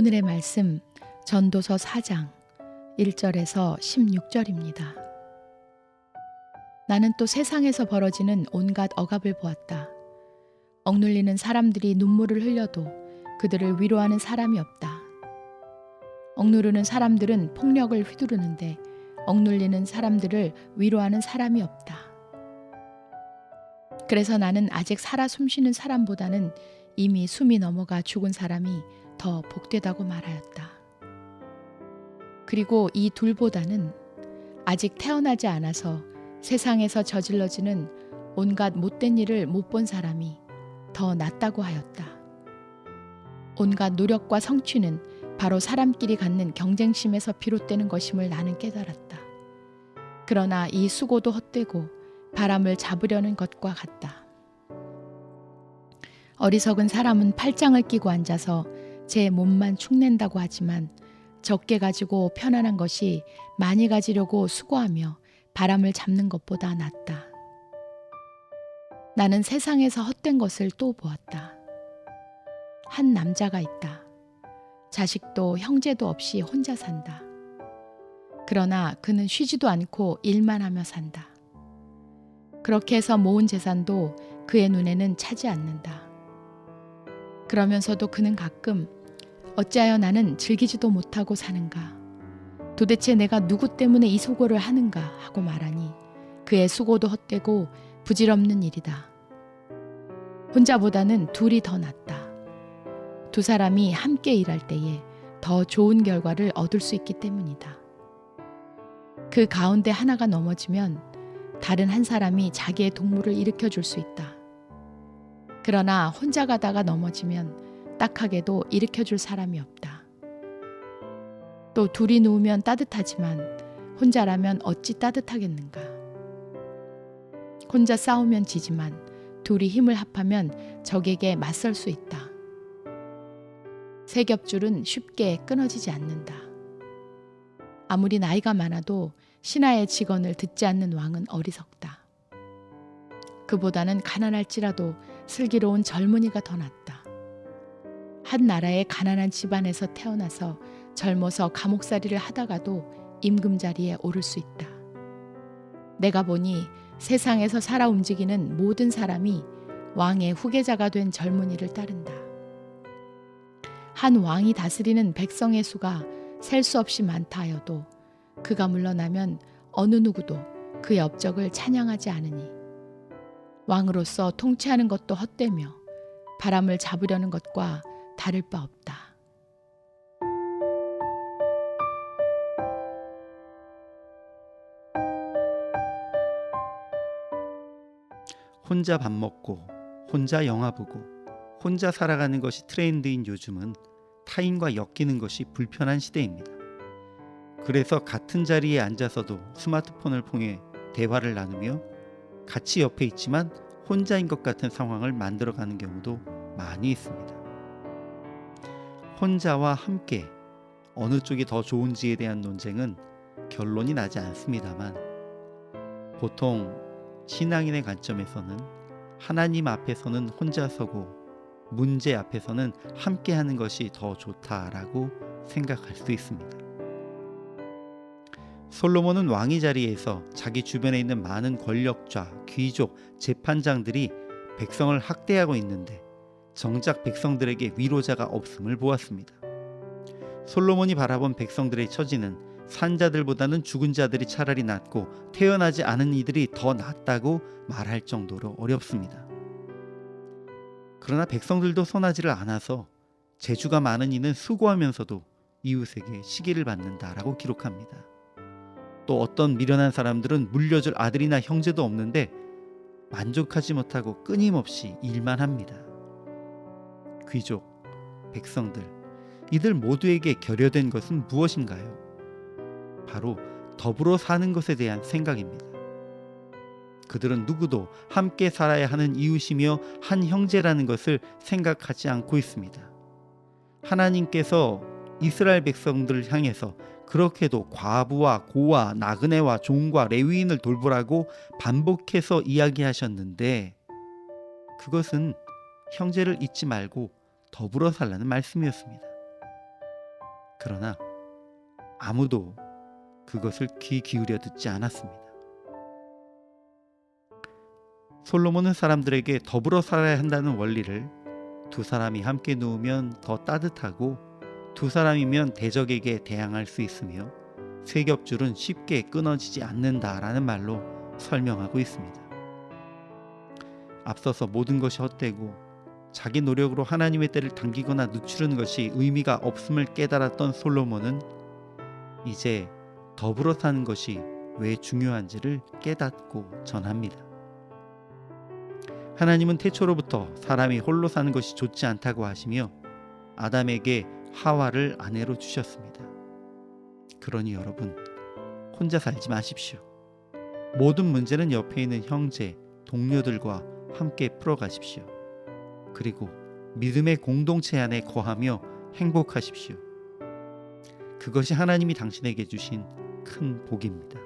오늘의 말씀 전도서 4장 1절에서 16절입니다. 나는 또 세상에서 벌어지는 온갖 억압을 보았다. 억눌리는 사람들이 눈물을 흘려도 그들을 위로하는 사람이 없다. 억누르는 사람들은 폭력을 휘두르는데 억눌리는 사람들을 위로하는 사람이 없다. 그래서 나는 아직 살아 숨쉬는 사람보다는 이미 숨이 넘어가 죽은 사람이 더 복되다고 말하였다. 그리고 이 둘보다는 아직 태어나지 않아서 세상에서 저질러지는 온갖 못된 일을 못 본 사람이 더 낫다고 하였다. 온갖 노력과 성취는 바로 사람끼리 갖는 경쟁심에서 비롯되는 것임을 나는 깨달았다. 그러나 이 수고도 헛되고 바람을 잡으려는 것과 같다. 어리석은 사람은 팔짱을 끼고 앉아서 제 몸만 축낸다고 하지만 적게 가지고 편안한 것이 많이 가지려고 수고하며 바람을 잡는 것보다 낫다. 나는 세상에서 헛된 것을 또 보았다. 한 남자가 있다. 자식도 형제도 없이 혼자 산다. 그러나 그는 쉬지도 않고 일만 하며 산다. 그렇게 해서 모은 재산도 그의 눈에는 차지 않는다. 그러면서도 그는 가끔 어찌하여 나는 즐기지도 못하고 사는가? 도대체 내가 누구 때문에 이 수고를 하는가? 하고 말하니 그의 수고도 헛되고 부질없는 일이다. 혼자보다는 둘이 더 낫다. 두 사람이 함께 일할 때에 더 좋은 결과를 얻을 수 있기 때문이다. 그 가운데 하나가 넘어지면 다른 한 사람이 자기의 동물을 일으켜 줄 수 있다. 그러나 혼자 가다가 넘어지면 딱하게도 일으켜 줄 사람이 없다. 또 둘이 누우면 따뜻하지만 혼자라면 어찌 따뜻하겠는가. 혼자 싸우면 지지만 둘이 힘을 합하면 적에게 맞설 수 있다. 세 겹줄은 쉽게 끊어지지 않는다. 아무리 나이가 많아도 신하의 직언을 듣지 않는 왕은 어리석다. 그보다는 가난할지라도 슬기로운 젊은이가 더 낫다. 한 나라의 가난한 집안에서 태어나서 젊어서 감옥살이를 하다가도 임금 자리에 오를 수 있다. 내가 보니 세상에서 살아 움직이는 모든 사람이 왕의 후계자가 된 젊은이를 따른다. 한 왕이 다스리는 백성의 수가 셀 수 없이 많다 하여도 그가 물러나면 어느 누구도 그의 업적을 찬양하지 않으니 왕으로서 통치하는 것도 헛되며 바람을 잡으려는 것과 다를 바 없다. 혼자 밥 먹고 혼자 영화 보고 혼자 살아가는 것이 트렌드인 요즘은 타인과 엮이는 것이 불편한 시대입니다. 그래서 같은 자리에 앉아서도 스마트폰을 통해 대화를 나누며 같이 옆에 있지만 혼자인 것 같은 상황을 만들어가는 경우도 많이 있습니다. 혼자와 함께 어느 쪽이 더 좋은지에 대한 논쟁은 결론이 나지 않습니다만 보통 신앙인의 관점에서는 하나님 앞에서는 혼자 서고 문제 앞에서는 함께 하는 것이 더 좋다라고 생각할 수 있습니다. 솔로몬은 왕위 자리에서 자기 주변에 있는 많은 권력자, 귀족, 재판장들이 백성을 학대하고 있는데 정작 백성들에게 위로자가 없음을 보았습니다. 솔로몬이 바라본 백성들의 처지는 산자들보다는 죽은 자들이 차라리 낫고 태어나지 않은 이들이 더 낫다고 말할 정도로 어렵습니다. 그러나 백성들도 선하지를 않아서 재주가 많은 이는 수고하면서도 이웃에게 시기를 받는다라고 기록합니다. 또 어떤 미련한 사람들은 물려줄 아들이나 형제도 없는데 만족하지 못하고 끊임없이 일만 합니다. 귀족, 백성들, 이들 모두에게 결여된 것은 무엇인가요? 바로 더불어 사는 것에 대한 생각입니다. 그들은 누구도 함께 살아야 하는 이웃이며 한 형제라는 것을 생각하지 않고 있습니다. 하나님께서 이스라엘 백성들을 향해서 그렇게도 과부와 고아, 나그네와 종과 레위인을 돌보라고 반복해서 이야기하셨는데 그것은 형제를 잊지 말고 더불어 살라는 말씀이었습니다. 그러나 아무도 그것을 귀 기울여 듣지 않았습니다. 솔로몬은 사람들에게 더불어 살아야 한다는 원리를 두 사람이 함께 누우면 더 따뜻하고 두 사람이면 대적에게 대항할 수 있으며 세 겹줄은 쉽게 끊어지지 않는다라는 말로 설명하고 있습니다. 앞서서 모든 것이 헛되고 자기 노력으로 하나님의 때를 당기거나 늦추는 것이 의미가 없음을 깨달았던 솔로몬은 이제 더불어 사는 것이 왜 중요한지를 깨닫고 전합니다. 하나님은 태초로부터 사람이 홀로 사는 것이 좋지 않다고 하시며 아담에게 하와를 아내로 주셨습니다. 그러니 여러분, 혼자 살지 마십시오. 모든 문제는 옆에 있는 형제, 동료들과 함께 풀어가십시오. 그리고 믿음의 공동체 안에 거하며 행복하십시오. 그것이 하나님이 당신에게 주신 큰 복입니다.